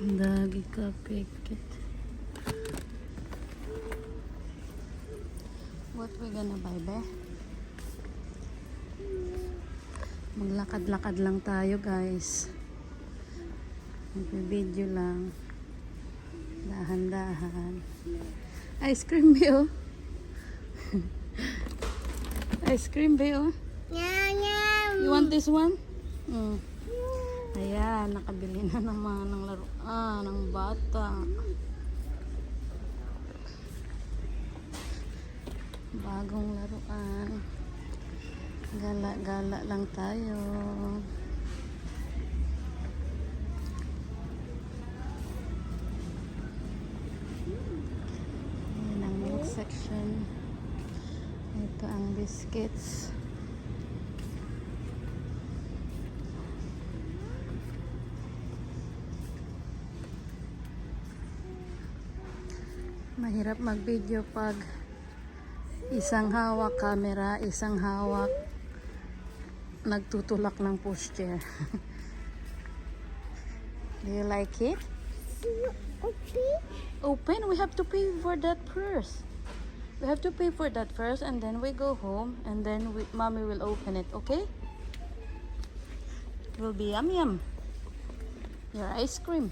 Dagi ka pikit. What we gonna buy, be? Maglakad-lakad lang tayo, guys. Mag-video lang. Dahan-dahan. Ice cream, be, oh. Ice cream, be, oh. You want this one? Ayan, nakabili na naman ng laruan ng bata. Bagong laruan. Gala-gala lang tayo. Ayan ang milk section. Ito ang biscuits. Mahirap mag-video pag isang hawak camera, isang hawak nagtutulak ng pushchair. Do you like it? Open? We have to pay for that first. We have to pay for that first and then we go home and then mommy will open it, okay? It will be yum yum. Your ice cream.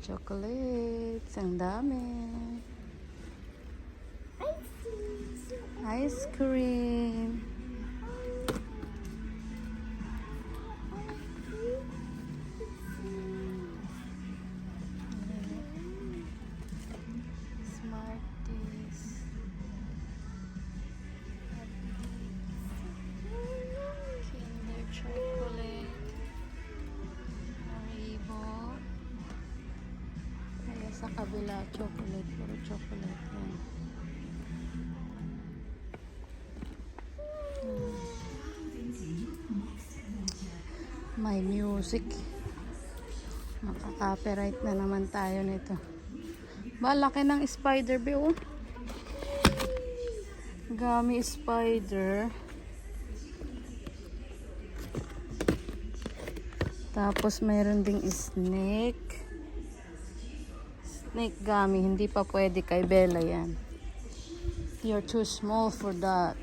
Chocolates, ang dami. Ice cream. Smarties. Kinder chocolate. Haribo. Kaya sa kabila, chocolate. Puro chocolate yan. May music. Maka-copyright na naman tayo nito. Ba, laki ng spider, be, oh. Gummy spider. Tapos mayroon ding snake. Snake gummy. Hindi pa pwede kay Bella yan. You're too small for that.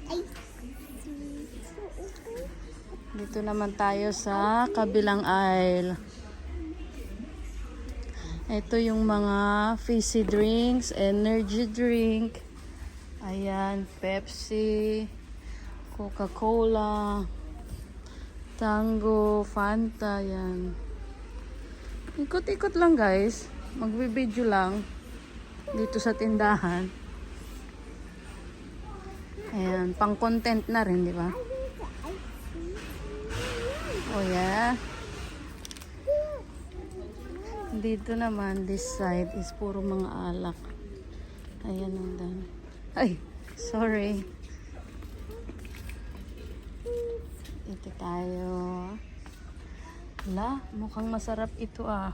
Dito naman tayo sa kabilang aisle. Ito yung mga fizzy drinks, energy drink. Ayan, Pepsi, Coca-Cola, Tango, Fanta, yan. Ikot-ikot lang, guys. Magbi-video lang dito sa tindahan. Ayan, pang content na rin, di ba? Oh yeah. Dito naman, this side is puro mga alak. Ayan ang dami. Ay, sorry. Ito tayo. Wala, mukhang masarap ito ah.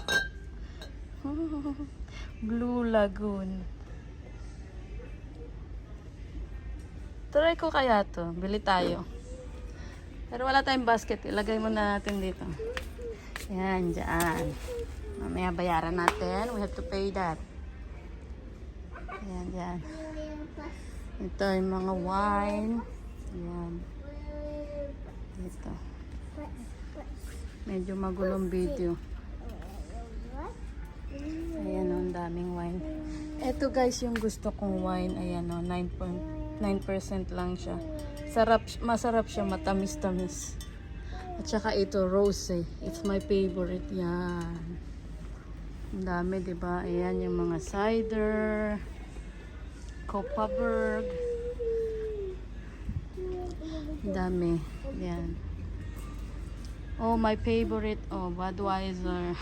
Blue Lagoon. Try ko kaya to. Bili tayo. Pero wala tayong basket. Ilagay muna natin dito. Yan, dyan. Mamaya bayaran natin. We have to pay that. Yan, dyan. Ito yung mga wine. Yan. Dito. Medyo magulong video. Ayan o, ang daming wine. Ito guys, yung gusto kong wine. Ayan o, 9% lang siya. Masarap siya, matamis-tamis. At saka ito, rose. It's my favorite. Yan. Ang dami, diba? Ayan, yung mga cider. Kopparberg. Ang dami. Yan. Oh, my favorite. Oh, Budweiser.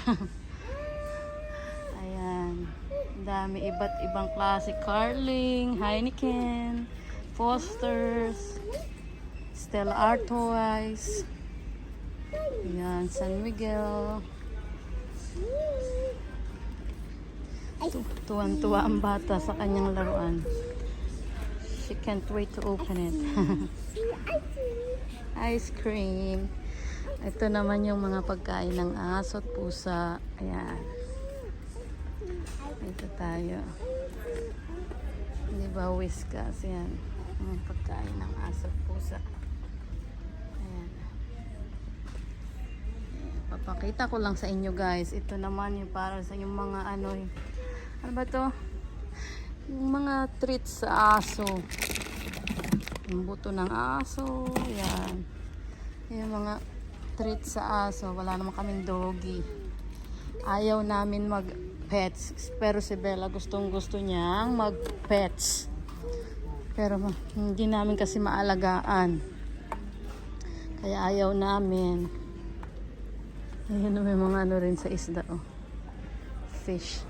Ayan. Ang dami. Iba't ibang klase. Carling, Heineken, Foster's, Stella Artois. Ayan, San Miguel. Tuwan-tuwa ang bata sa kanyang laruan. She can't wait to open it. Ice cream. Ito naman yung mga pagkain ng aso at pusa. Ayan. Ito tayo. Di ba, Whiskas? Yan. Yung pagkain ng aso at pusa. Ayan. Papakita ko lang sa inyo, guys. Ito naman yung para sa yung mga ano ba to? Yung mga treats sa aso. Yung buto ng aso. Yan. Yung mga treats sa aso. Wala naman kaming doggy. Ayaw namin mag-pets. Pero si Bella gustong gusto niyang mag-pets. Pero hindi namin kasi maalagaan. Kaya ayaw namin. Ayan, may mga ano rin sa isda. Oh. Fish.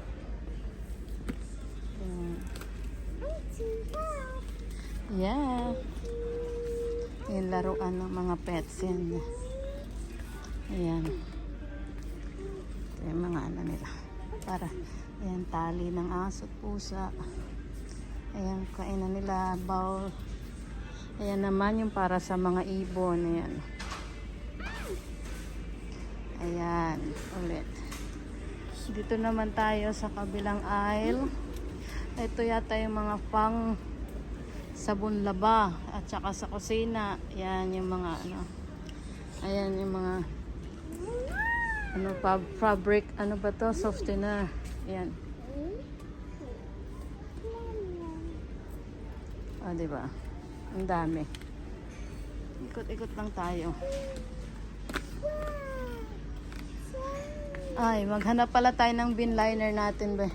Yeah. Yung laruan ng mga pets yan. Ayan. Ito yung mga ano nila. Para, ayan, tali ng aso at pusa. Ayan, kainan nila, bowl. Ayan naman yung para sa mga ibon. Ayan. Ayan, ulit. Dito naman tayo sa kabilang aisle. Ito yata yung mga pang sabon laba at saka sa kusina. Ayan yung mga ano. Ayan yung mga ano, fabric, ano ba to? Softener. Ayan. O, diba? Ang dami. Ikot-ikot lang tayo. Ay, maghanap pala tayo ng bin liner natin, be.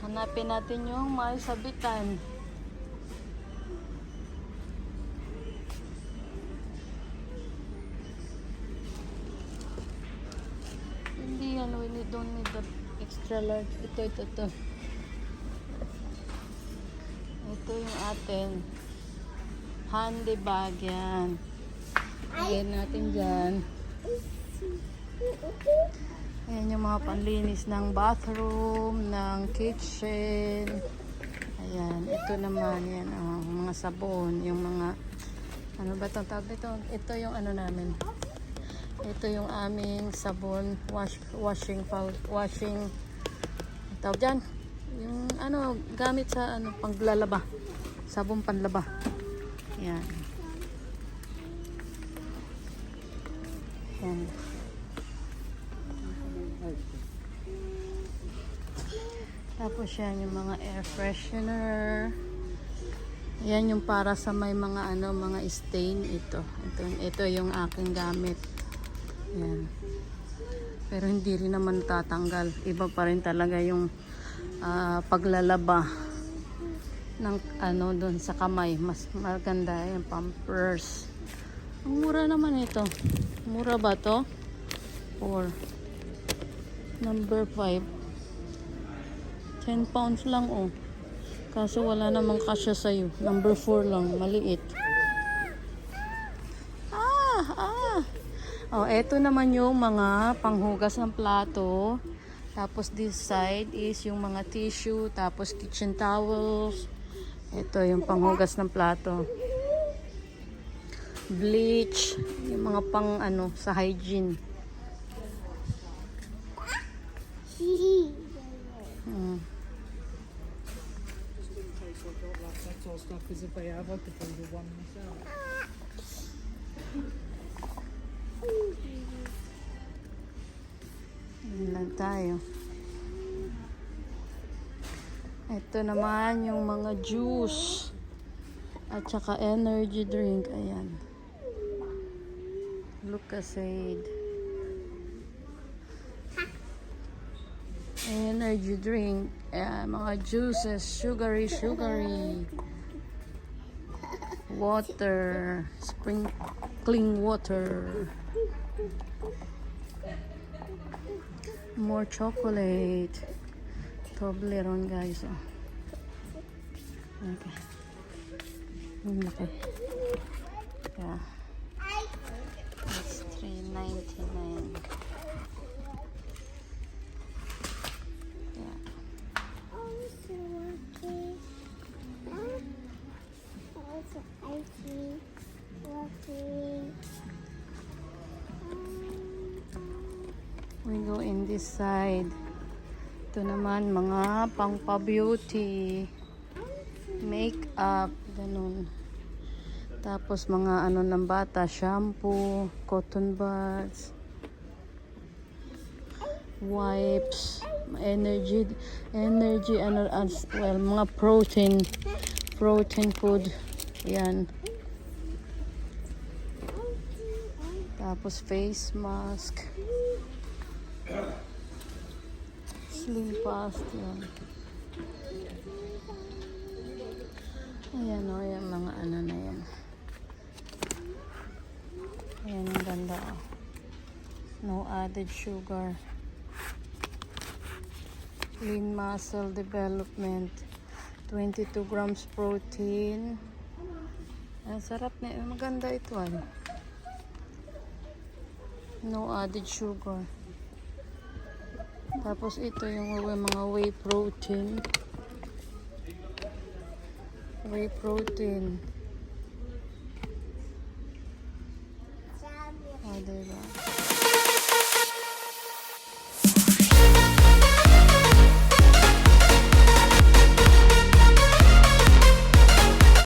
Hanapin natin yung may sabitan. Hindi yan, we don't need the extra large. Ito. Ito yung atin. Handy bag yan. Lagyan natin dyan. Ayan yung mga panlinis ng bathroom, ng kitchen. Ayan, ito naman yan, mga sabon, yung mga ano ba itong tawag dito? Ito yung ano namin. Ito yung aming sabon, washing tawag dyan. Yung ano, gamit sa ano, panglalaba. Sabon panlaba. Ayan. Ayan. Tapos yan yung mga air freshener. Yan yung para sa may mga ano, mga stain ito yung aking gamit. Yan. Pero hindi rin naman tatanggal. Iba pa rin talaga yung paglalaba ng ano doon sa kamay. Mas maganda yung Pampers. Ang mura naman ito. Mura ba to? Or number 5. 10 pounds lang, oh. Kaso wala namang kasya sa'yo. Number 4 lang. Maliit. Oh, eto naman yung mga panghugas ng plato. Tapos this side is yung mga tissue. Tapos kitchen towels. Ito yung panghugas ng plato. Bleach. Yung mga pang ano, sa hygiene. That's all stuff as if I have I could do one myself. Yan lang tayo. Ito naman yung mga juice at saka energy drink. Ayan. Lucasade. Energy drink. Ayan, mga juices. Sugary. Water. Sprinkling water. More chocolate. Toblerone, guys. Oh. Okay. Okay. Yeah. It's $3.99. We go in this side. Ito naman mga pang-beauty, makeup, ganun. Tapos mga ano ng bata, shampoo, cotton buds, wipes, energy ano as well, mga protein food. Yan. Tapos face mask. Slim fast yan. Ayan o, yung mga ano na yan. Ayan, ang ganda o. No added sugar. Lean muscle development. 22 grams protein. Ang sarap na. Maganda ito ay. No added sugar. Tapos ito yung mga whey protein. Whey protein. O, diba?